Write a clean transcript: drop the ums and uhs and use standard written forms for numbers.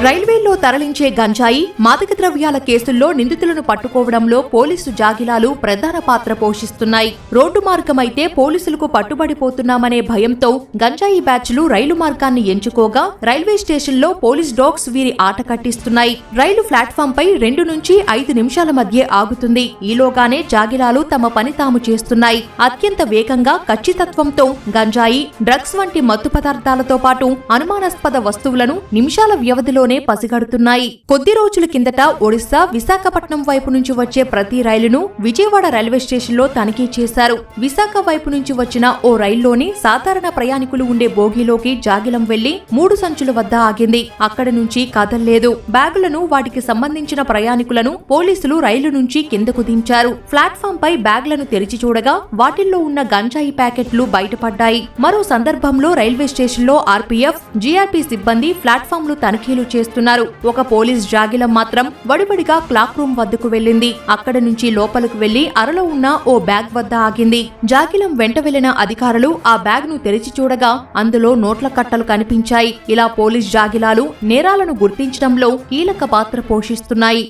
రైల్వేల్లో తరలించే గంజాయి, మాదక ద్రవ్యాల కేసుల్లో నిందితులను పట్టుకోవడంలో పోలీసు జాగిలాలు ప్రధాన పాత్ర పోషిస్తున్నాయి. రోడ్డు మార్గమైతే పోలీసులకు పట్టుబడిపోతున్నామనే భయంతో గంజాయి బ్యాచ్లు రైలు మార్గాన్ని ఎంచుకోగా రైల్వే స్టేషన్లో పోలీస్ డాగ్స్ వీరి ఆట కట్టిస్తున్నాయి. రైలు ప్లాట్ఫామ్ పై 2 నుంచి 5 నిమిషాల మధ్య ఆగుతుంది. ఈలోగానే జాగిలాలు తమ పని తాము చేస్తున్నాయి. అత్యంత వేగంగా, ఖచ్చితత్వంతో గంజాయి, డ్రగ్స్ వంటి మత్తు పదార్థాలతో పాటు అనుమానాస్పద వస్తువులను నిమిషాల వ్యవధిలో పసిగడుతున్నాయి. కొద్ది రోజుల కిందట ఒడిశా, విశాఖపట్నం వైపు నుంచి వచ్చే ప్రతి రైలును విజయవాడ రైల్వే స్టేషన్లో తనిఖీ చేశారు. విశాఖ వైపు నుంచి వచ్చిన ఓ రైల్లోని సాధారణ ప్రయాణికులు ఉండే బోగీలోకి జాగిలం వెళ్లి 3 సంచుల వద్ద ఆగింది. అక్కడి నుంచి కదల్లేదు. బ్యాగులను, వాటికి సంబంధించిన ప్రయాణికులను పోలీసులు రైలు నుంచి కిందకు దించారు. ప్లాట్ఫామ్ పై బ్యాగులను తెరిచి చూడగా వాటిల్లో ఉన్న గంజాయి ప్యాకెట్లు బయటపడ్డాయి. మరో సందర్భంలో రైల్వే స్టేషన్లో ఆర్పీఎఫ్, జీఆర్పీ సిబ్బంది ప్లాట్ఫామ్లు తనిఖీలు చేస్తున్నారు. ఒక పోలీస్ జాగిలం మాత్రం వడివడిగా క్లాక్ రూమ్ వద్దకు వెళ్లింది. అక్కడి నుంచి లోపలకు వెళ్లి అరలో ఉన్న ఓ బ్యాగ్ వద్ద ఆగింది. జాగిలం వెంట వెళ్లిన అధికారులు ఆ బ్యాగ్ ను తెరిచి చూడగా అందులో నోట్ల కట్టలు కనిపించాయి. ఇలా పోలీస్ జాగిలాలు నేరాలను గుర్తించడంలో కీలక పాత్ర పోషిస్తున్నాయి.